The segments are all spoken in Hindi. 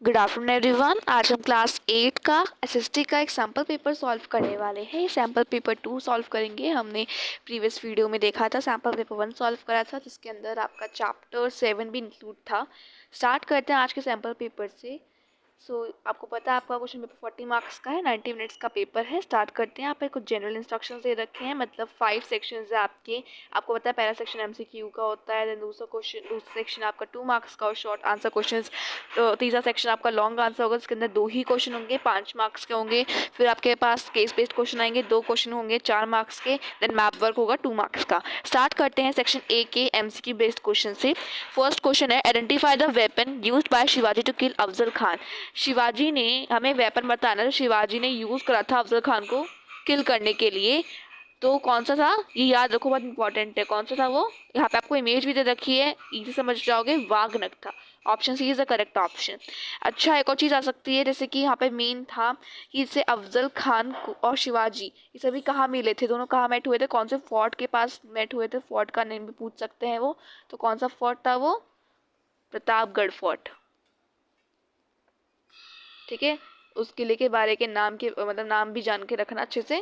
Good afternoon everyone. आज हम क्लास 8 का एसएसटी का एक सैम्पल पेपर सॉल्व करने वाले हैं। सैम्पल पेपर 2 सॉल्व करेंगे। हमने प्रीवियस वीडियो में देखा था सैम्पल पेपर 1 सॉल्व करा था, जिसके अंदर आपका चैप्टर 7 भी इंक्लूड था। स्टार्ट करते हैं आज के सैम्पल पेपर से। आपको पता है आपका क्वेश्चन पेपर 40 मार्क्स का है, 90 मिनट्स का पेपर है। स्टार्ट करते हैं। यहाँ पे कुछ जनरल इंस्ट्रक्शंस दे रखे हैं, मतलब 5 सेक्शंस है आपके। आपको पता है पहला सेक्शन एमसीक्यू का होता है, देन दूसरा सेक्शन आपका 2 मार्क्स का और शॉर्ट आंसर क्वेश्चंस। तो तीसरा सेक्शन आपका लॉन्ग आंसर होगा, जिसके अंदर 2 ही क्वेश्चन होंगे, 5 मार्क्स के होंगे। फिर आपके पास केस बेस्ड क्वेश्चन आएंगे, 2 क्वेश्चन होंगे 4 मार्क्स के। देन मैप वर्क होगा 2 मार्क्स का। स्टार्ट करते हैं सेक्शन ए के एमसीक्यू बेस्ड क्वेश्चन से। फर्स्ट क्वेश्चन है, identify the weapon used by Shivaji to kill Afzal Khan. Shivaji ने हमें वेपन बताना है, शिवाजी ने यूज करा था अफजल खान को किल करने के लिए। तो कौन सा था ये याद रखो, बहुत इंपॉर्टेंट है। कौन सा था वो? यहाँ पे आपको इमेज भी दे रखी है, इजी समझ जाओगे। वाघनख था। Option C is the correct option. अच्छा, एक और चीज आ सकती है, जैसे कि यहाँ पे मेन था कि इससे अफजल खान और शिवाजी ये सभी कहाँ मिले थे, दोनों कहाँ मेट हुए थे, कौन से फोर्ट के पास मेट हुए थे। फोर्ट का नेम भी पूछ सकते हैं वो। तो कौन सा फोर्ट था वो? प्रतापगढ़ फोर्ट। ठीक है, उस किले के बारे के नाम के मतलब नाम भी जान के रखना अच्छे से।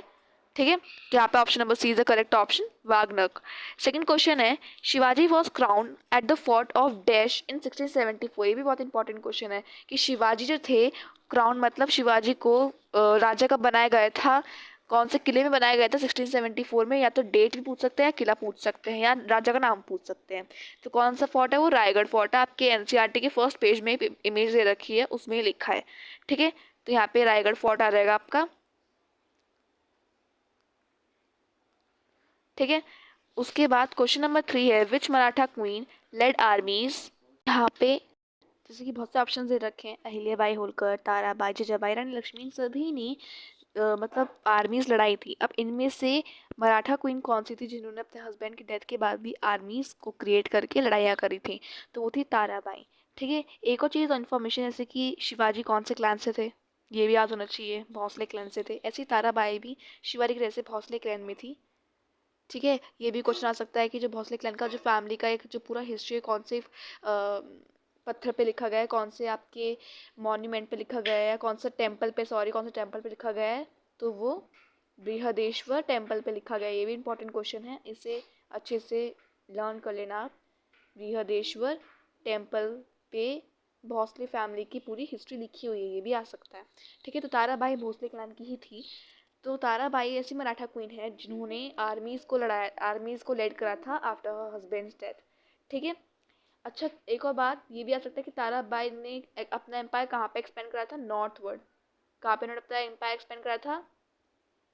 ठीक है, तो यहाँ पे option number C is the correct option, वागनक। सेकंड क्वेश्चन है, Shivaji was crown at the fort of dash in 1674। ये भी बहुत इंपॉर्टेंट क्वेश्चन है कि शिवाजी जो थे, क्राउन मतलब शिवाजी को राजा कब बनाया गया था, कौन से किले में बनाया गया था 1674 में। या तो डेट भी पूछ सकते हैं, या किला पूछ सकते हैं, या राजा का नाम पूछ सकते हैं। तो कौन सा फोर्ट है वो? रायगढ़ फोर्ट है। आपके एनसीईआरटी के फर्स्ट पेज में इमेज दे रखी है, उसमें लिखा है। ठीक है, तो यहाँ पे रायगढ़ फोर्ट आ जाएगा आपका। ठीक है, उसके बाद क्वेश्चन नंबर 3 है, विच मराठा क्वीन लेड आर्मीज। यहाँ पे जैसे कि बहुत से ऑप्शन दे रखे हैं, अहिल्याबाई होलकर, ताराबाई, जीजाबाई, रानी लक्ष्मी, सभी ने मतलब आर्मीज लड़ाई थी। अब इनमें से मराठा क्वीन कौन सी थी जिन्होंने अपने हस्बैंड की डेथ के बाद भी आर्मीज को क्रिएट करके लड़ाइयाँ करी थी? तो वो थी ताराबाई। ठीक है, एक और चीज़ इन्फॉर्मेशन, जैसे कि शिवाजी कौन से क्लैन से थे, ये भी याद होना चाहिए, भोसले क्लैन से थे। ऐसी ताराबाई भी शिवाजी की तरह से भोसले क्लैन में थी। ठीक है, ये भी क्वेश्चन आ सकता है कि जो भोसले क्लैन का जो फैमिली का एक जो पूरा हिस्ट्री है, कौन से पत्थर पे लिखा गया है, कौन से आपके मॉन्यूमेंट पे लिखा गया है, कौन सा टेम्पल पे, सॉरी कौन सा टेम्पल पे लिखा गया है। तो वो बृहदेश्वर टेम्पल पे लिखा गया है। ये भी इंपॉर्टेंट क्वेश्चन है, इसे अच्छे से लर्न कर लेना आप। बृहदेश्वर टेम्पल पे भोसले फैमिली की पूरी हिस्ट्री लिखी हुई है, ये भी आ सकता है। ठीक है, तो ताराबाई भोसले क्लैन की ही थी। तो ताराबाई ऐसी मराठा क्वीन है जिन्होंने आर्मीज को लड़ाया, आर्मीज को लीड करा था आफ्टर हर हस्बैंड्स डेथ। ठीक है, अच्छा एक और बात ये भी आ सकता है कि ताराबाई ने अपना एम्पायर कहाँ पे एक्सपेंड करा था? नॉर्थवर्ड। कहाँ पे उन्होंने अपना एम्पायर एक्सपेंड करा था?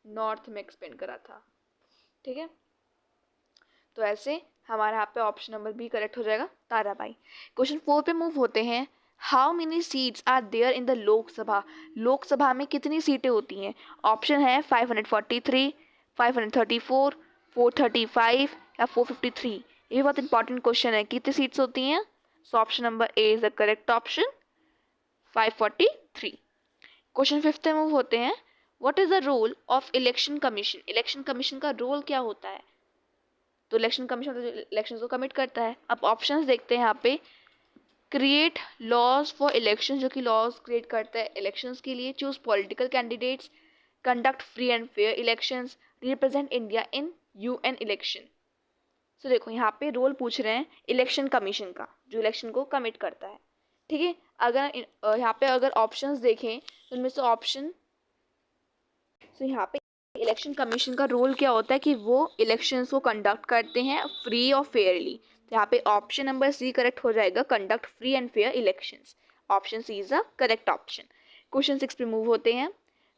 नॉर्थ में एक्सपेंड करा था। ठीक है, तो ऐसे हमारे यहाँ पे ऑप्शन नंबर बी करेक्ट हो जाएगा, ताराबाई। क्वेश्चन 4 पे मूव होते हैं। How many seats are there in the Lok Sabha. Lok Sabha में कितनी सीटें होती हैं? ऑप्शन है 543, 534, 435 या 453। ये भी बहुत इंपॉर्टेंट क्वेश्चन है, कितनी सीट्स होती हैं? So option number A is the correct option, 543। Question 5 पे मूव होते हैं। What is the role of election commission. Election commission का रोल क्या होता है? तो इलेक्शन कमीशन तो इलेक्शन को कमिट करता है। अब ऑप्शंस देखते हैं यहाँ पे। क्रिएट लॉज फॉर इलेक्शन, जो कि लॉज क्रिएट करता है इलेक्शंस के लिए। Choose political candidates, conduct free and fair elections, represent India in UN election. So देखो यहाँ पे रोल पूछ रहे हैं इलेक्शन कमीशन का, जो इलेक्शन को कमिट करता है। ठीक है, अगर यहाँ पे अगर ऑप्शंस देखें तो उनमें से ऑप्शन, सो यहाँ पे इलेक्शन कमीशन का रोल क्या होता है कि वो इलेक्शंस को कंडक्ट करते हैं फ्री और फेयरली। तो यहाँ पे ऑप्शन नंबर सी करेक्ट हो जाएगा, conduct free and fair elections. Option C is the correct option. Question 6 पे मूव होते हैं।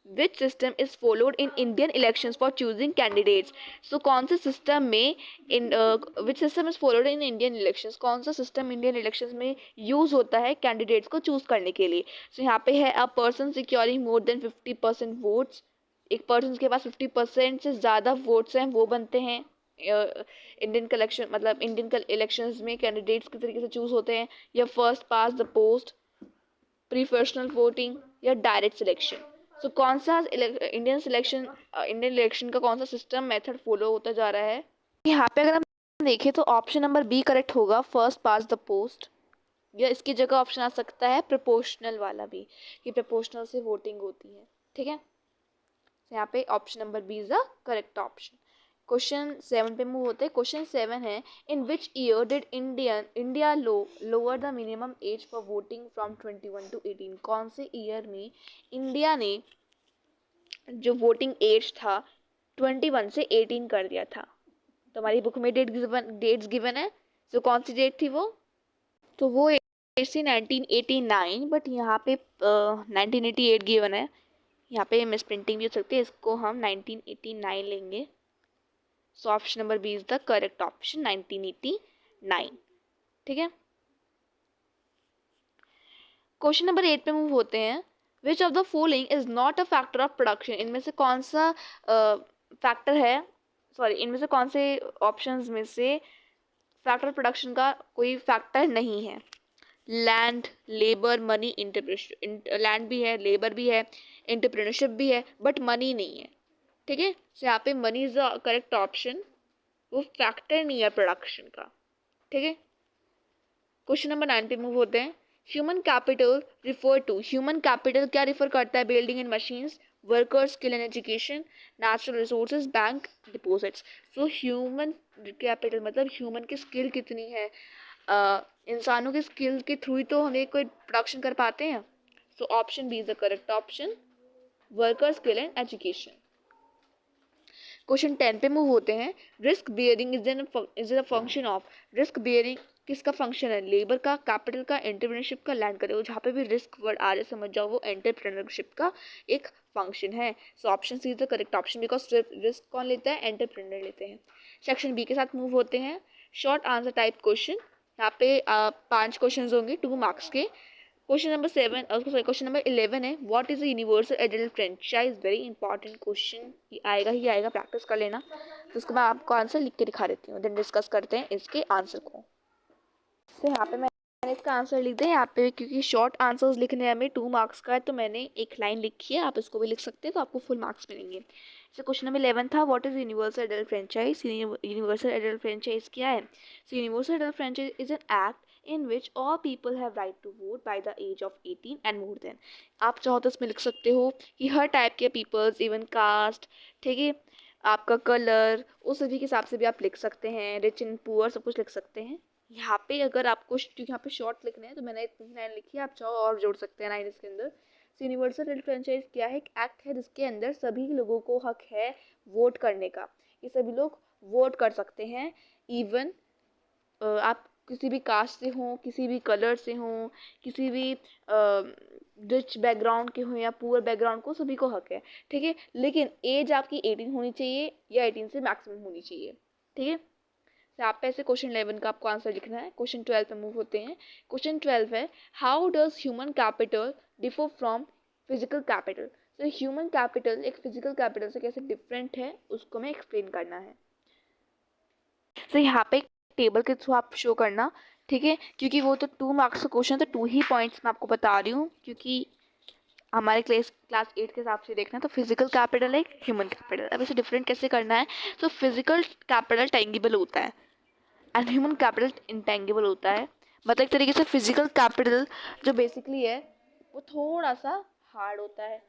Which system is followed in Indian elections for choosing candidates. So कौन से सिस्टम में which system is followed in Indian elections, कौन सा सिस्टम इंडियन इलेक्शंस में यूज होता है कैंडिडेट्स को चूज करने के लिए? सो यहाँ पे है, a person securing more than 50% votes. एक पर्सन के पास 50% से ज़्यादा वोट्स हैं, वो बनते हैं इंडियन कलेक्शन, मतलब इंडियन इलेक्शंस में कैंडिडेट्स किस तरीके से चूज होते हैं। या first past the post, preferential voting, या डायरेक्ट सिलेक्शन। सो कौन सा इंडियन इलेक्शन का कौन सा सिस्टम मेथड फॉलो होता जा रहा है? यहाँ पे अगर हम देखें तो ऑप्शन नंबर बी करेक्ट होगा, फर्स्ट पास द पोस्ट। या इसकी जगह ऑप्शन आ सकता है प्रोपोर्शनल वाला भी, कि प्रोपोर्शनल से वोटिंग होती है, ठीक है। यहाँ पे option number B is the correct option. Question 7 पे मूव होते हैं। क्वेश्चन 7 है, in which year did India lower the minimum age for voting from 21 to 18। कौन से ईयर में इंडिया ने जो वोटिंग एज था 21 से 18 कर दिया था। तो हमारी बुक में डेट्स गिवन है, तो कौन सी डेट थी वो, तो वो एज थी 1989, बट यहाँ पे 1988 गिवन है। यहाँ पे मिस प्रिंटिंग भी हो सकती है, इसको हम 1989 लेंगे। So option number B is the correct option, 1989, ठीक है। क्वेश्चन नंबर 8 पे मूव होते हैं। Which of the following is not a factor of production. इनमें से कौन सा फैक्टर है, सॉरी इनमें से कौन से ऑप्शंस में से फैक्टर प्रोडक्शन का कोई फैक्टर नहीं है। Land, labour, money, entrepreneurship. Land भी है, लेबर भी है, इंटरप्रेन्योरशिप भी है, बट मनी नहीं है, ठीक है। तो यहाँ पे money is the correct option, वो फैक्टर नहीं है प्रोडक्शन का, ठीक है। क्वेश्चन नंबर 9 पे मूव होते हैं। Human capital refer to. Human capital क्या रिफर करता है? Building and machines, workers, skill and education, natural resources, bank deposits. So human capital मतलब ह्यूमन की स्किल कितनी है, इंसानों के स्किल के थ्रू ही तो हमें कोई प्रोडक्शन कर पाते हैं। So option B is the correct option, worker, skill and education. Question 10 पे मूव होते हैं। Risk bearing is a function of. Risk bearing किसका फंक्शन है? लेबर का, कैपिटल का, एंटरप्रेन्योरशिप का, लैंड का। जहाँ पे भी रिस्क वर्ड आ जाए समझ जाओ वो एंटरप्रेन्योरशिप का एक फंक्शन है। So option C is the correct option, because risk कौन लेता है? एंटरप्रेन्योर लेते हैं। सेक्शन बी के साथ मूव होते हैं। शॉर्ट आंसर टाइप क्वेश्चन, यहाँ पे 5 क्वेश्चन होंगे 2 मार्क्स के। क्वेश्चन नंबर 7 क्वेश्चन नंबर 11 है, what is the universal adult franchise. Very important question, ये आएगा ही आएगा, प्रैक्टिस कर लेना। तो उसको मैं आपको आंसर लिख के दिखा देती हूँ, देन डिस्कस करते हैं इसके आंसर को। तो यहाँ पे मैंने इसका आंसर लिख दिया यहाँ पे, क्योंकि शॉर्ट आंसर्स लिखने हमें 2 मार्क्स का है, तो मैंने एक लाइन लिखी है, आप इसको भी लिख सकते हैं, तो आपको फुल मार्क्स मिलेंगे। जैसे क्वेश्चन नंबर 11 था, what is universal adult franchise. Universal adult franchise क्या है? So universal adult franchise is an act in which all people have right to vote by the age of 18 and more than। आप चाहो तो इसमें लिख सकते हो कि हर टाइप के पीपल्स, इवन कास्ट, ठीक है, आपका कलर, उस सभी के हिसाब से भी आप लिख सकते हैं, रिच एंड पुअर सब कुछ लिख सकते हैं। यहाँ पे अगर आपको, क्योंकि यहाँ पे शॉर्ट लिखने हैं तो मैंने इतनी लाइन लिखी है, आप चाहो और जोड़ सकते हैं लाइन इसके अंदर। यूनिवर्सल एडल्ट फ्रेंचाइज क्या है? एक एक्ट है जिसके अंदर सभी लोगों को हक है वोट करने का। ये सभी लोग वोट कर सकते हैं, इवन आप किसी भी कास्ट से हों, किसी भी कलर से हों, किसी भी रिच बैकग्राउंड के हों या पुअर बैकग्राउंड को, सभी को हक है, ठीक है। लेकिन एज आपकी 18 होनी चाहिए या 18 से मैक्सिमम होनी चाहिए, ठीक है। तो आप पे ऐसे क्वेश्चन 11 का आपको आंसर लिखना है। क्वेश्चन 12 पे मूव होते हैं। क्वेश्चन 12 है, how does human capital differ from physical capital. तो ह्यूमन कैपिटल एक फिजिकल कैपिटल से कैसे डिफरेंट है, उसको हमें एक्सप्लेन करना है। तो यहाँ पे टेबल के थ्रू आप शो करना, ठीक है, क्योंकि वो तो 2 मार्क्स का क्वेश्चन, तो 2 ही पॉइंट्स मैं आपको बता रही हूँ, क्योंकि हमारे क्लास 8 के हिसाब से देखना है। तो फिजिकल कैपिटल है, ह्यूमन कैपिटल। अब इसे डिफरेंट कैसे करना है? तो फिजिकल कैपिटल टेंगिबल होता है एंड ह्यूमन कैपिटल इंटेंगिबल होता है। मतलब एक तरीके से फिजिकल कैपिटल जो बेसिकली है वो थोड़ा सा हार्ड होता है,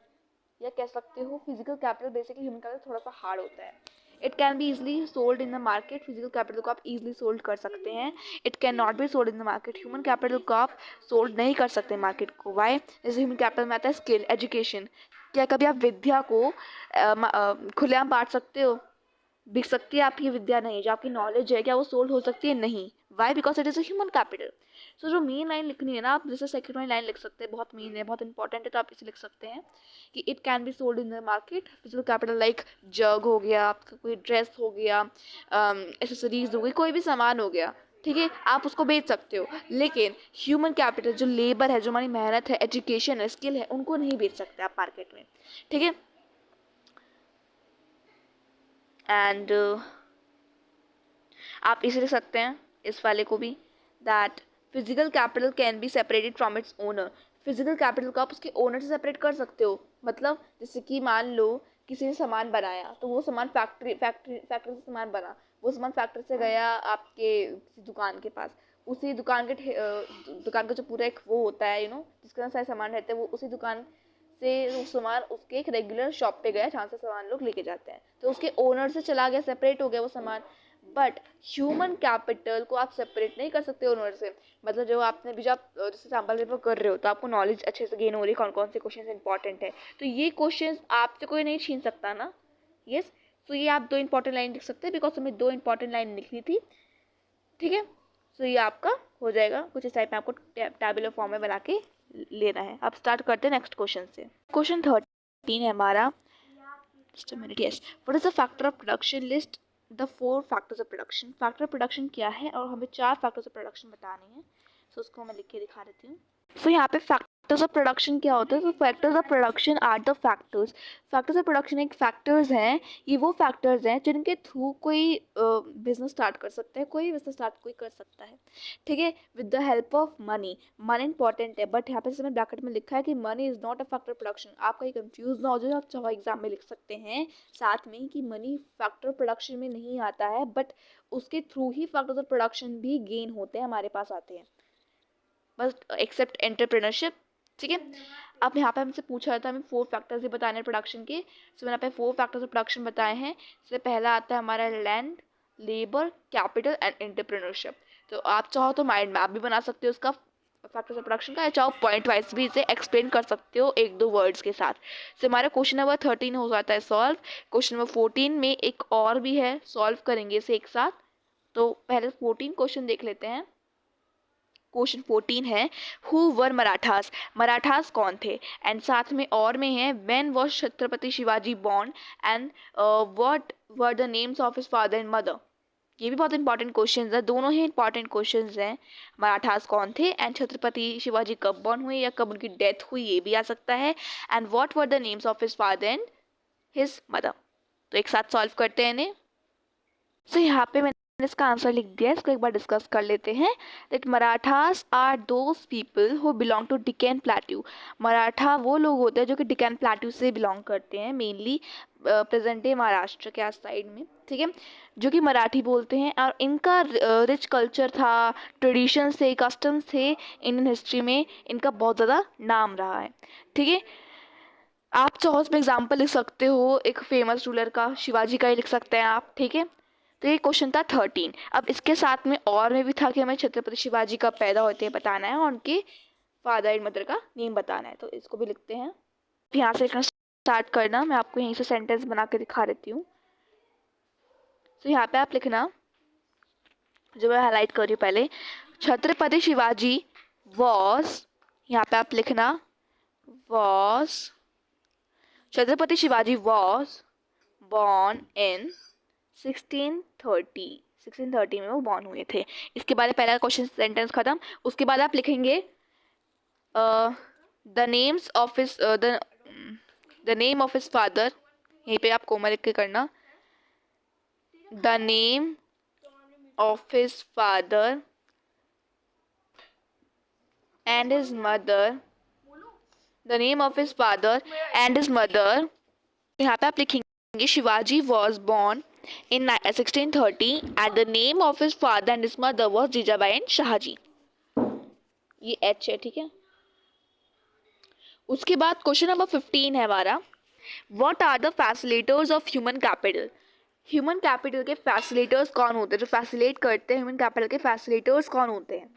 या कह सकते हो physical capital basically human capital थोड़ा सा हार्ड होता है। It can B easily sold in the market. Physical capital को आप इजली सोल्ड कर सकते हैं। It can not be sold in the market. Human capital को आप सोल्ड नहीं कर सकते मार्केट को। वाई? जैसे ह्यूमन कैपिटल में आता है स्किल, एजुकेशन। क्या कभी आप विद्या को खुलेआम बांट सकते हो? बिक सकती है आपकी विद्या? नहीं। जो आपकी नॉलेज है क्या वो सोल्ड हो सकती है? नहीं। Why? Because it is a human capital. So जो मेन लाइन लिखनी है ना, आप जैसे सेकंड वाली लाइन लिख सकते हैं, बहुत मेन है, बहुत इंपॉर्टेंट है, तो आप इसे लिख सकते हैं कि it can be sold in the market. Physical capital like jug हो गया, आपका कोई ड्रेस हो गया, एसेसरीज हो गई, कोई भी सामान हो गया, ठीक है, आप उसको बेच सकते हो। लेकिन ह्यूमन कैपिटल जो लेबर है, जो हमारी मेहनत है, एजुकेशन है, स्किल है, उनको नहीं बेच सकते आप मार्केट में, ठीक है। एंड आप इसे लिख सकते हैं इस वाले को भी, that physical capital can be separated from its owner. Physical capital को आप उसके ओनर से सेपरेट कर सकते हो। मतलब जैसे कि मान लो किसी ने सामान बनाया, तो वो सामान फैक्ट्री से सामान बना, वो सामान फैक्ट्री से गया आपके किसी दुकान के पास, उसी दुकान के दुकान का जो पूरा एक वो होता है जिसके अंदर सारे सामान रहते हैं, वो उसी दुकान से वो सामान उसके एक रेगुलर शॉप पे गया जहाँ से सामान लोग लेके जाते हैं, तो उसके ओनर से चला गया, सेपरेट हो गया वो सामान। बट ह्यूमन कैपिटल को आप सेपरेट नहीं कर सकते ओनर से। मतलब जो आपने भी, जब जैसे सैम्पल पेपर कर रहे हो तो आपको नॉलेज अच्छे से गेन हो रही है कौन कौन से क्वेश्चन इंपॉर्टेंट है, तो ये क्वेश्चन आपसे कोई नहीं छीन सकता ना। यस, तो ये आप 2 इंपॉर्टेंट लाइन लिख सकते हैं, बिकॉज हमें 2 इंपॉर्टेंट लाइन लिखनी थी, ठीक है। तो ये आपका हो जाएगा, कुछ इस टाइप में आपको टैबुलर फॉर्म में बना के लेना है। अब स्टार्ट करते हैं नेक्स्ट क्वेश्चन से। क्वेश्चन 13 है हमारा, just a minute, yes. What is the factor of production, list the 4 factors of production. Factor of production क्या है, और हमें 4 फैक्टर्स ऑफ प्रोडक्शन बताने हैं, तो उसको मैं लिख के दिखा देती हूँ। सो यहाँ पे फैक्टर्स ऑफ प्रोडक्शन क्या होता है, तो factors of production are the factors. Factors of production एक फैक्टर्स हैं, ये वो फैक्टर्स हैं जिनके थ्रू कोई बिजनेस स्टार्ट कर सकता है, कोई बिजनेस स्टार्ट कोई कर सकता है, ठीक है, with the help of money. Money important है, बट यहाँ पे जैसे मैंने ब्रैकेट में लिखा है कि money is not a factor production. आप कहीं कंफ्यूज ना हो जाए, आप चाहे एग्जाम में लिख सकते हैं साथ में कि मनी फैक्टर प्रोडक्शन में नहीं आता है, बट उसके through he factors of production भी गेन होते हैं, हमारे पास आते हैं, बस एक्सेप्ट एंटरप्रेन्योरशिप, ठीक है। अब यहाँ पे हमसे पूछा जाता है हमें 4 फैक्टर्स ही बताने प्रोडक्शन के। सो मैंने यहाँ पे 4 फैक्टर्स ऑफ प्रोडक्शन बताए हैं। इससे पहला आता है हमारा land, labour, capital and entrepreneurship. तो आप चाहो तो माइंड मैप भी बना सकते हो उसका फैक्टर्स ऑफ प्रोडक्शन का, या चाहो पॉइंट वाइज भी इसे एक्सप्लेन कर सकते हो 1-2 वर्ड्स के साथ। तो हमारा क्वेश्चन नंबर 13 हो जाता है सॉल्व। क्वेश्चन नंबर 14 में एक और भी है, सॉल्व करेंगे इसे एक साथ। तो पहले 14 क्वेश्चन देख लेते हैं। क्वेश्चन 14 है, हु वर मराठास। मराठास कौन थे, एंड साथ में और में है, when was Chhatrapati Shivaji born, and what were the names of his father and mother. ये भी बहुत इंपॉर्टेंट क्वेश्चंस है, दोनों ही इंपॉर्टेंट क्वेश्चंस हैं। मराठास कौन थे, एंड छत्रपति शिवाजी कब बॉर्न हुए या कब उनकी डेथ हुई, ये भी आ सकता है, and what were the names of his father and his mother. तो एक साथ सॉल्व करते हैं इन्हें। सो यहाँ पे मैंने इसका आंसर लिख दिया है, इसको एक बार डिस्कस कर लेते हैं। That Marathas are those people who belong to Deccan plateau. Maratha वो लोग होते हैं जो कि डिकैन प्लेट्यू से बिलोंग करते हैं, मेनली प्रेजेंट डे महाराष्ट्र के साइड में, ठीक है, जो कि मराठी बोलते हैं। और इनका रिच कल्चर था, ट्रेडिशन थे, कस्टम्स थे, इंडियन हिस्ट्री में इनका बहुत ज़्यादा नाम रहा है, ठीक है। आप चाहो उसमें एग्जाम्पल लिख सकते हो एक फेमस रूलर का, शिवाजी का ही लिख सकते हैं आप, ठीक है। तो ये क्वेश्चन था 13। अब इसके साथ में और में भी था कि हमें छत्रपति शिवाजी कब पैदा होते हैं बताना है, और उनके फादर एंड मदर का नेम बताना है, तो इसको भी लिखते हैं। यहाँ से लिखना स्टार्ट करना, मैं आपको यहीं से सेंटेंस बना के दिखा देती हूँ। तो यहाँ पे आप लिखना, जो मैं हाईलाइट कर रही हूँ पहले, छत्रपति शिवाजी वॉज, यहाँ पे आप लिखना was, Chhatrapati Shivaji was born in 1630 में वो बॉर्न हुए थे। इसके बाद पहला क्वेश्चन सेंटेंस खत्म। उसके बाद आप लिखेंगे the names of his the name of his father, यहीं पे आप कोमा लिख के करना, the name of his father and his mother, the name of his father and his mother. यहाँ पे आप लिखेंगे Shivaji was born in 1630 and the name of his father and his mother was Jijabai and Shahaji. ये एच है, ठीक है। उसके बाद क्वेश्चन नंबर 15 है हमारा, what are the facilitators of human capital. Human capital के फैसिलिटेटर्स कौन होते हैं, जो फैसिलिटेट करते हैं ह्यूमन कैपिटल के फैसिलिटेटर्स कौन होते हैं,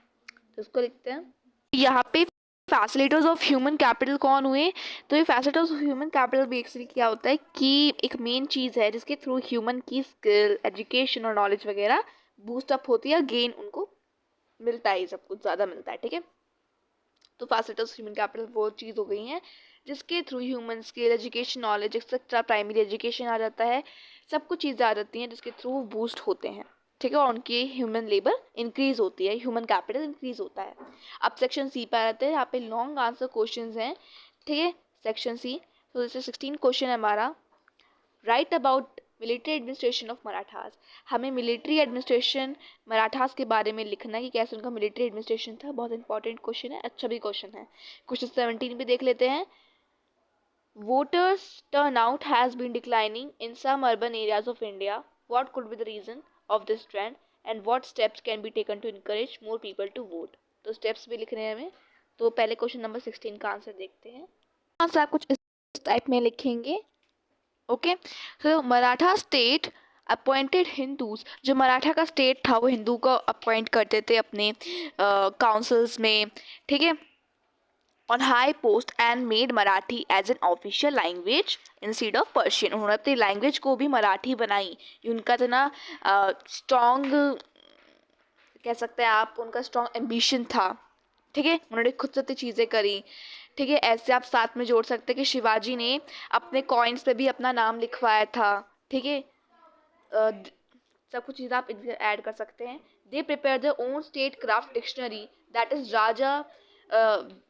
तो इसको लिखते हैं। यहाँ पे फैसिलिटेटर्स ऑफ ह्यूमन कैपिटल कौन हुए, तो ये facilitators of human capital basically क्या होता है कि एक मेन चीज़ है जिसके थ्रू ह्यूमन की स्किल, एजुकेशन और नॉलेज वगैरह बूस्ट अप होती है, गेन उनको मिलता है, सब कुछ ज़्यादा मिलता है, ठीक है। तो फैसिलिटेटर्स ह्यूमन कैपिटल वो चीज़ हो गई हैं जिसके through human skill, education, knowledge etcetera, primary education आ जाता है, सब कुछ चीज़ें आ जाती हैं जिसके थ्रू बूस्ट होते हैं, ठीक है, और उनकी ह्यूमन लेबर इंक्रीज होती है, ह्यूमन कैपिटल इंक्रीज होता है। अब सेक्शन सी पे आते हैं, यहाँ पे लॉन्ग आंसर क्वेश्चंस हैं, ठीक है, सेक्शन सी। तो जैसे 16 क्वेश्चन है हमारा, right about military administration of Marathas. हमें मिलिट्री एडमिनिस्ट्रेशन मराठास के बारे में लिखना है कि कैसे उनका मिलिट्री एडमिनिस्ट्रेशन था, बहुत इंपॉर्टेंट क्वेश्चन है, अच्छा भी क्वेश्चन है। क्वेश्चन 17 भी देख लेते हैं। Voters turnout has been declining in some urban areas of India. What could be the reason of this trend? And what steps can be taken to encourage more people to vote. तो स्टेप्स भी लिखने हैं हमें। तो पहले क्वेश्चन नंबर 16 का आंसर देखते हैं। आंसर आप कुछ इस टाइप में लिखेंगे। ओके, तो मराठा स्टेट अपॉइंटेड हिंदूज, जो मराठा का स्टेट था वो हिंदू को अपॉइंट करते थे अपने काउंसिल्स में, ठीक है, on high post and made Marathi as an official language instead of Persian. उन्होंने अपनी लैंग्वेज को भी मराठी बनाई। उनका इतना स्ट्रॉन्ग कह सकते हैं आप, उनका स्ट्रॉन्ग एम्बिशन था, ठीक है, उन्होंने खुद से चीज़ें करी, ठीक है। ऐसे आप साथ में जोड़ सकते हैं कि शिवाजी ने अपने कॉइन्स पे भी अपना नाम लिखवाया था, ठीक है। सब कुछ चीज़ें आप ऐड कर सकते हैं। They prepare the own state craft dictionary that is Raja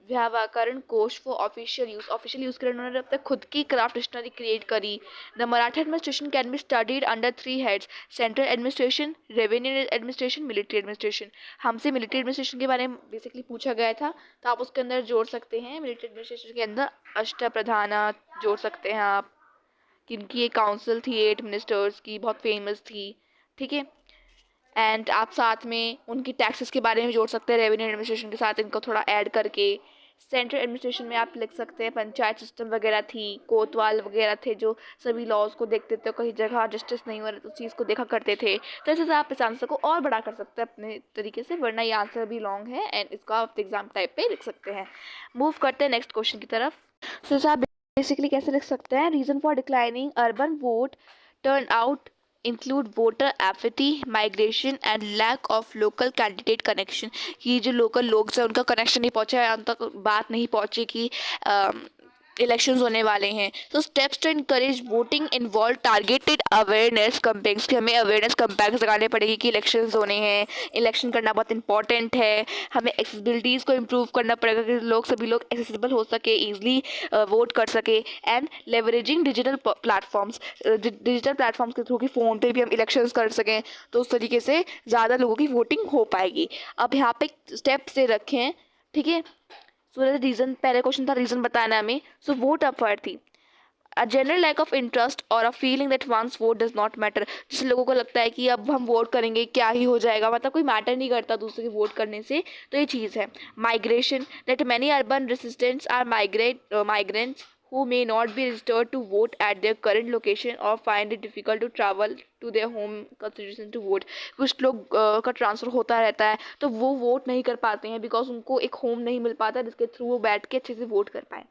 Vyakaran Kosh for official use के लिए उन्होंने अपने खुद की क्राफ्ट डिक्शनरी क्रिएट करी। The Maratha administration can be studied under 3 heads, central administration, revenue administration, military administration. हमसे मिलिट्री एडमिनिस्ट्रेशन के बारे में बेसिकली पूछा गया था, तो आप उसके अंदर जोड़ सकते हैं मिलिट्री एडमिनिस्ट्रेशन के अंदर अष्टप्रधाना जोड़ सकते हैं आप, किनकी एक काउंसिल थी 8 मिनिस्टर्स की, बहुत फेमस थी, ठीक है। एंड आप साथ में उनकी टैक्सेस के बारे में जोड़ सकते हैं रेवेन्यू एडमिनिस्ट्रेशन के साथ, इनको थोड़ा ऐड करके। सेंट्रल एडमिनिस्ट्रेशन में आप लिख सकते हैं पंचायत सिस्टम वगैरह थी, कोतवाल वगैरह थे जो सभी लॉज को देखते थे, कहीं जगह जस्टिस नहीं हो रहा तो उस चीज़ को देखा करते थे। तो ऐसे से आप इस आंसर को और बड़ा कर सकते हैं अपने तरीके से, वरना ये आंसर भी लॉन्ग है एंड इसको आप एग्जाम टाइप पे लिख सकते हैं। मूव करते हैं नेक्स्ट क्वेश्चन की तरफ। सो आप बेसिकली कैसे लिख सकते हैं, reason for declining urban vote turn out include voter apathy, migration and lack of local candidate connection. ये जो लोकल लोग हैं उनका कनेक्शन नहीं पहुंचा है, उन तक बात नहीं पहुंची कि इलेक्शंस होने वाले हैं। तो steps to encourage voting involve targeted awareness campaigns, कि हमें अवेयरनेस कैंपेन्स लगाने पड़ेगी कि इलेक्शंस होने हैं, इलेक्शन करना बहुत इंपॉर्टेंट है। हमें एक्सेसिबिलिटीज़ को इम्प्रूव करना पड़ेगा कि सभी लोग एक्सेसिबल हो सके, ईजिली वोट कर सके। And leveraging digital platforms, digital platforms के थ्रू कि फ़ोन पे भी हम इलेक्शंस कर सकें, तो उस तरीके से ज़्यादा लोगों की वोटिंग हो पाएगी। अब यहाँ पे स्टेप से रखें, ठीक है। सो रीज़न, पहले क्वेश्चन था रीज़न बताना हमें। So vote apathy, a general lack of interest और a feeling that one's vote does not matter. जिस लोगों को लगता है कि अब हम वोट करेंगे क्या ही हो जाएगा, मतलब कोई मैटर नहीं करता दूसरे के वोट करने से, तो ये चीज़ है। Migration, that many urban residents are migrants who may not be registered to vote at their current location or find it difficult to travel to their home constitution to vote। कुछ लोग का ट्रांसफ़र होता रहता है तो वो वोट नहीं कर पाते हैं बिकॉज उनको एक होम नहीं मिल पाता जिसके थ्रू वो बैठ के अच्छे से वोट कर पाए,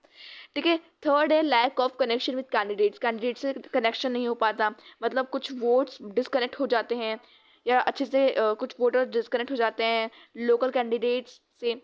ठीक है। थर्ड है lack of connection with candidates, candidate से कनेक्शन नहीं हो पाता, मतलब कुछ वोट्स डिस्कनेक्ट हो जाते हैं या अच्छे से कुछ वोटर डिस्कनेक्ट हो जाते हैं लोकल कैंडिडेट्स से,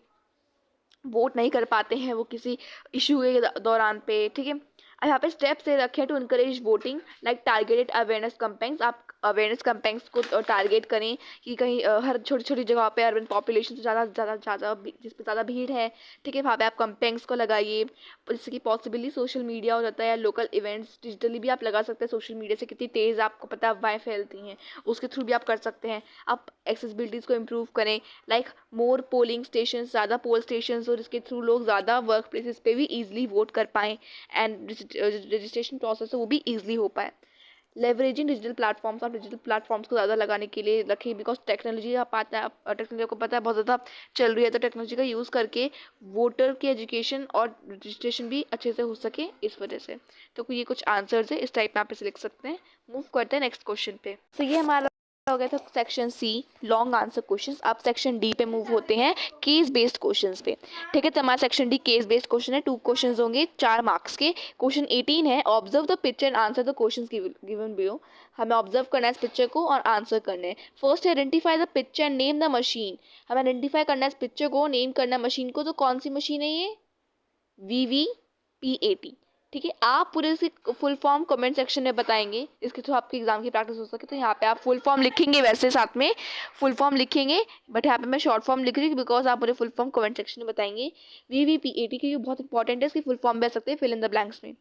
वोट नहीं कर पाते हैं वो किसी इशू के दौरान पे, ठीक है। यहाँ पे स्टेप्स दे रखे हैं to encourage voting, like targeted awareness campaigns. आप अवेयरनेस कैंपेन्स को टारगेट करें कि कहीं हर छोटी छोटी जगह पे अर्बन पॉपुलेशन से ज़्यादा जिस पे ज़्यादा भीड़ है, ठीक है, वहाँ पे आप कैंपेन्स को लगाइए। जिससे कि पॉसिबली सोशल मीडिया हो जाता है या लोकल इवेंट्स डिजिटली भी आप लगा सकते हैं। सोशल मीडिया से कितनी तेज़ आपको पता है अफवाहें फैलती हैं, उसके थ्रू भी आप कर सकते हैं। आप एक्सेसिबिलिटीज़ को इम्प्रूव करें, लाइक मोर पोलिंग स्टेशन, ज़्यादा पोल स्टेशन और इसके थ्रू लोग ज़्यादा वर्क प्लेसेस पे भी ईजिली वोट कर पाएँ एंड रजिस्ट्रेशन प्रोसेस है वो भी ईजिली हो पाए। लेवरेजिंग डिजिटल प्लेटफॉर्म्स, आप डिजिटल प्लेटफॉर्म्स को ज़्यादा लगाने के लिए रखें बिकॉज टेक्नोलॉजी आप आता है, टेक्नोलॉजी को पता है बहुत ज़्यादा चल रही है, तो टेक्नोलॉजी का यूज़ करके वोटर की एजुकेशन और रजिस्ट्रेशन भी अच्छे से हो सके इस वजह से। तो ये कुछ आंसर्स है, इस टाइप में आप इसे लिख सकते हैं। मूव करते हैं नेक्स्ट क्वेश्चन पे। तो ये हमारा हो गया था section C long answer questions. आप सेक्शन डी पे मूव होते हैं केस बेस्ड क्वेश्चंस पे, ठीक है। तो हमारा section D case based question है, 2 क्वेश्चंस होंगे 4 मार्क्स के। क्वेश्चन 18 है observe the picture and answer the questions given below. हमें ऑब्जर्व करना है इस पिक्चर को और आंसर करने हैं। First identify the picture and name the machine. हमें आइडेंटिफाई करना है इस पिक्चर को, नेम करना है मशीन को। तो कौन सी मशीन है ये, VVPAT, ठीक है। आप पूरे इसकी फुल फॉर्म कमेंट सेक्शन में बताएंगे, इसके थ्रू आपके एग्जाम की प्रैक्टिस हो सके। तो यहाँ पे आप फुल फॉर्म लिखेंगे, वैसे साथ में फुल फॉर्म लिखेंगे, बट यहाँ पे मैं शॉर्ट फॉर्म लिख रही हूँ बिकॉज आप पूरे फुल फॉर्म कमेंट सेक्शन में बताएंगे। VVPAT की बहुत इंपॉर्टेंट है, इसकी फुल फॉर्म भी आ सकते हैं फिल इन द ब्लैंक्स में।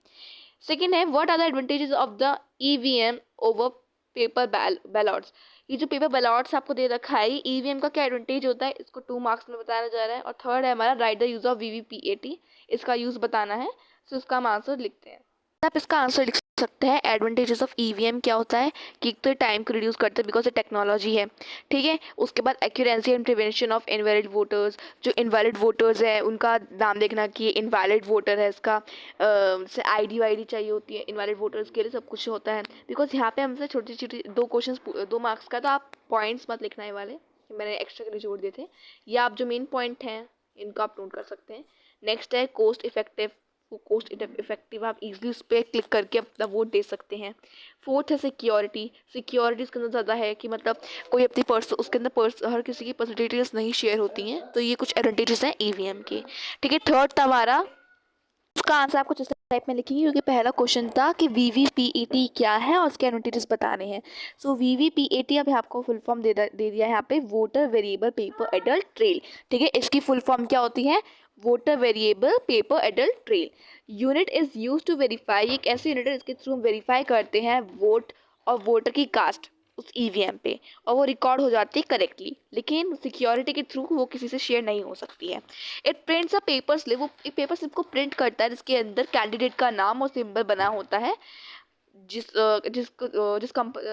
सेकेंड है what are the advantages of the EVM over paper ballots. ये जो पेपर बैलॉट्स आपको दे रखा है, EVM का क्या एडवांटेज होता है, इसको 2 मार्क्स में बताया जा रहा है। और थर्ड है हमारा right the use of VVPAT, इसका यूज बताना है। तो इसका हम आंसर लिखते हैं। आप इसका आंसर लिख सकते हैं एडवांटेजेस ऑफ ईवीएम क्या होता है कि एक तो टाइम को रिड्यूस करता है बिकॉज ये टेक्नोलॉजी है, ठीक है। उसके बाद accuracy and prevention of invalid voters, जो इनवैलिड वोटर्स है उनका नाम देखना कि इनवैलिड वोटर है, इसका आईडी वाईडी चाहिए होती है इनवैलिड वोटर्स के लिए, सब कुछ होता है। बिकॉज यहाँ पे हमसे छोटी छोटी 2 क्वेश्चन 2 मार्क्स का, तो आप पॉइंट्स मत लिखना है वाले, मैंने एक्स्ट्रा के लिए जोड़ दिए थे, या आप जो मेन पॉइंट हैं इनको आप नोट कर सकते हैं। नेक्स्ट है कोस्ट इफेक्टिव, आप इजीली उस पर क्लिक करके अपना वोट दे सकते हैं। फोर्थ है सिक्योरिटी उसके अंदर ज़्यादा है कि मतलब कोई अपनी उसके अंदर हर किसी की पर्सनल डिटेल्स नहीं शेयर होती हैं, तो ये कुछ एडवांटेजेस हैं ईवीएम के, ठीक है। थर्ड था हमारा, उसका आंसर आपको जिस टाइप में लिखेंगे क्योंकि पहला क्वेश्चन था कि वीवीपीएटी क्या है और उसके एडवांटेजेस बताने हैं। सो वीवीपीएटी अभी आपको फुल फॉर्म दे दिया है यहाँ पे, voter variable paper adult trail, ठीक है। इसकी फुल फॉर्म क्या होती है, voter variable paper adult trail. Unit is use to verify, एक ऐसी यूनिट है जिसके थ्रू हम वेरीफाई करते हैं वोट और वोटर की कास्ट उस ईवीएम पे, और वो रिकॉर्ड हो जाती है करेक्टली, लेकिन सिक्योरिटी के थ्रू वो किसी से शेयर नहीं हो सकती है। It prints a paper slip, वो एक पेपर स्लिप को प्रिंट करता है जिसके अंदर कैंडिडेट का नाम और सिंबल बना होता है,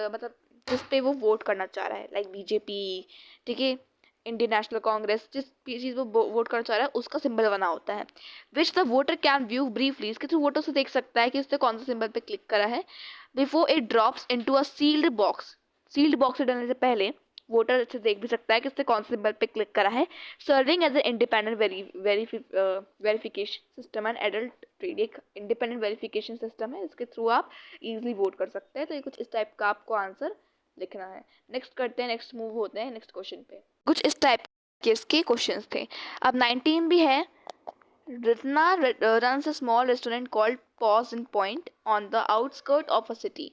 मतलब जिस पे वो वोट करना चाह रहा है, लाइक बीजेपी, ठीक है, इंडियन नेशनल कांग्रेस, जिस चीज़ वो वोट करना चाह रहा है उसका सिंबल बना होता है। Which the voter can view briefly, इसके थ्रू वोटर से देख सकता है कि उसने कौन सा सिंबल पे क्लिक करा है, before it drops into a sealed box, sealed box से डालने से पहले वोटर अच्छे देख भी सकता है कि उसने कौन से सिंबल पे क्लिक करा है। Serving as a independent verification system and adult trade, एक इंडिपेंडेंट वेरिफिकेशन सिस्टम है इसके थ्रू आप इजीली वोट कर सकते हैं। तो ये कुछ इस टाइप का आपको आंसर लिखना है। नेक्स्ट करते हैं, नेक्स्ट मूव होते हैं नेक्स्ट क्वेश्चन पे। कुछ इस टाइप के इसके क्वेश्चंस थे। अब 19 भी है। Ritna runs a small restaurant called Pause and Point on the outskirts of a city.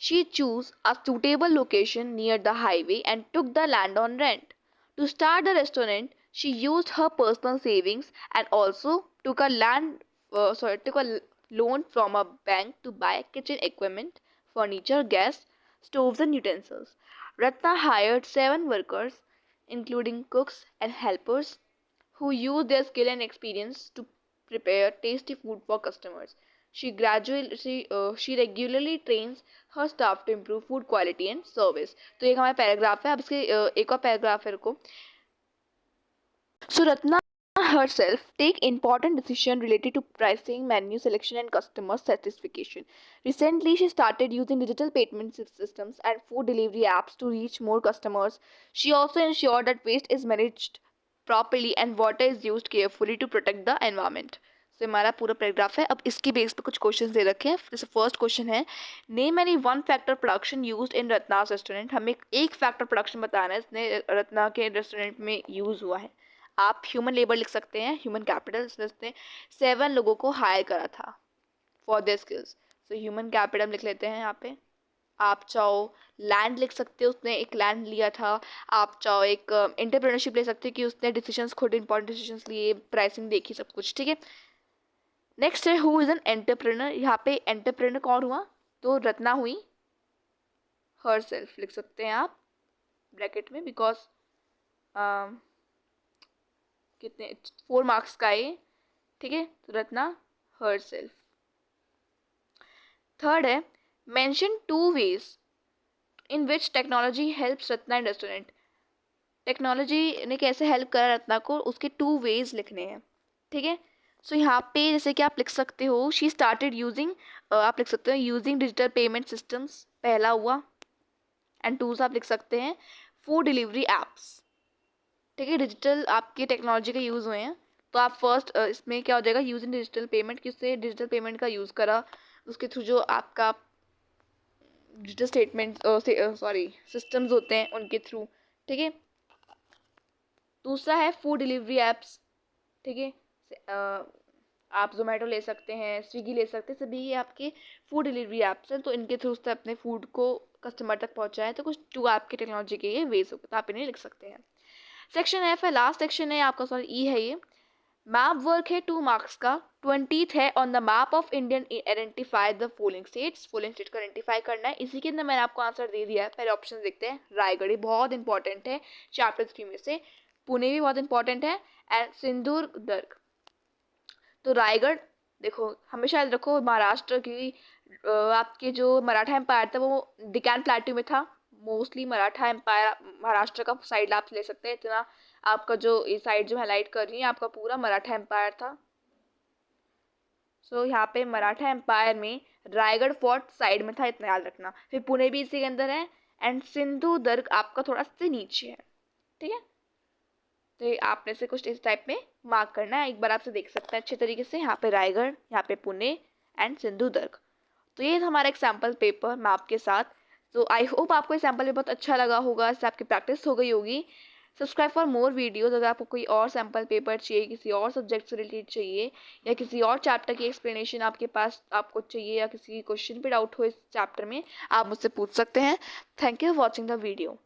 She chose a suitable location near the highway and took the land on rent. To start the restaurant, she used her personal savings and also took a loan from a bank to buy kitchen equipment, furniture, gas, stoves and utensils. Ratna hired 7 workers, including cooks and helpers, who use their skill and experience to prepare tasty food for customers. She regularly trains her staff to improve food quality and service. तो एक हमारा पैराग्राफ है। अब इसके एक और पैराग्राफ है को। So Ratna herself take important decision related to pricing, menu selection and customer satisfaction. Recently, she started using digital payment systems and food delivery apps to reach more customers. She also ensured that waste is managed properly and water is used carefully to protect the environment. So हमारा पूरा पैराग्राफ है। अब इसके बेस पे कुछ क्वेश्चंस दे रखे हैं। जैसे फर्स्ट क्वेश्चन है, name any one factor production used in Ratnas restaurant. हमें एक फैक्टर प्रोडक्शन बताना है इसने रत्ना के रेस्टोरेंट में यूज हुआ है। आप ह्यूमन लेबर लिख सकते हैं, ह्यूमन कैपिटल, उसने 7 लोगों को हायर करा था for their skills. So human capital लिख लेते हैं यहाँ पे। आप चाहो लैंड लिख सकते हो, उसने एक लैंड लिया था। आप चाहो एक एंटरप्रेन्योरशिप ले सकते हो कि उसने डिसीजंस खुद इंपॉर्टेंट डिसीजंस लिए, प्राइसिंग देखी, सब कुछ, ठीक है। नेक्स्ट है हु इज एन एंटरप्रेन्योर। यहाँ पे एंटरप्रेन्योर कौन हुआ, तो रत्ना हुई। हर सेल्फ लिख सकते हैं आप ब्रैकेट में, बिकॉज कितने 4 मार्क्स का है, ठीक है। तो रत्ना हर सेल्फ। थर्ड है, mention 2 ways in which technology helps Ratna in restaurant. Technology ने कैसे हेल्प करा रत्ना को, उसके 2 वेज लिखने हैं, ठीक है। सो यहाँ पे जैसे कि आप लिख सकते हो, शी स्टार्टेड यूजिंग, आप लिख सकते हो यूजिंग डिजिटल पेमेंट सिस्टम्स, पहला हुआ। एंड टूज आप लिख सकते हैं फूड डिलीवरी एप्स, ठीक है। डिजिटल आपके टेक्नोलॉजी का यूज़ हुए हैं, तो आप फर्स्ट इसमें क्या हो जाएगा, यूजिंग डिजिटल पेमेंट, किससे डिजिटल पेमेंट का यूज़ करा, उसके थ्रू जो आपका डिजिटल स्टेटमेंट सिस्टम्स होते हैं उनके थ्रू, ठीक है। दूसरा है फूड डिलीवरी एप्स, ठीक है। आप जोमेटो ले सकते हैं, स्विगी ले सकते हैं, सभी ये आपके फूड डिलीवरी एप्स हैं, तो इनके थ्रू से अपने फूड को कस्टमर तक पहुंचाए। तो कुछ 2 आपके टेक्नोलॉजी के ये वेज होते, तो आप इन्हें लिख सकते हैं। सेक्शन एफ है, लास्ट सेक्शन है आपका, सॉरी ई है ये। मैप वर्क है 2 मार्क्स का। 20th है, on the map of Indian identify the following states. Following state को आइडेंटिफाई करना है। इसी के अंदर मैंने आपको आंसर दे दिया है। पहले ऑप्शन देखते हैं। रायगढ़ बहुत इंपॉर्टेंट है चैप्टर 3 में से। पुणे भी बहुत इंपॉर्टेंट है, एंड सिंधुदुर्ग। तो रायगढ़ देखो हमेशा याद रखो, महाराष्ट्र की आपके जो मराठा एम्पायर था वो डिकैन प्लेटू में था। मोस्टली मराठा एम्पायर महाराष्ट्र का साइड आप ले सकते हैं। इतना आपका जो ये साइड जो हाईलाइट कर रही है आपका पूरा मराठा एम्पायर था। सो यहाँ पे मराठा एम्पायर में रायगढ़ फोर्ट साइड में था, इतना याद रखना। फिर पुणे भी इसी के अंदर है एंड सिंधु दुर्ग आपका थोड़ा सा नीचे है। ठीक है, तो ये आपने से कुछ इस टाइप में मार्क करना है। एक बार आपसे देख सकते हैं अच्छे तरीके से, यहाँ पे रायगढ़, यहाँ पे पुणे एंड सिंधु दुर्ग। तो ये था हमारा एग्जाम्पल पेपर मैप के साथ। तो आई होप आपको ये सैम्पल भी बहुत अच्छा लगा होगा, इससे आपकी प्रैक्टिस हो गई होगी। Subscribe for more videos. अगर आपको कोई और सैम्पल पेपर चाहिए, किसी और सब्जेक्ट से रिलेटेड चाहिए, या किसी और चैप्टर की एक्सप्लेनेशन आपके पास आपको चाहिए, या किसी क्वेश्चन पे डाउट हो इस चैप्टर में, आप मुझसे पूछ सकते हैं। Thank you for watching the video.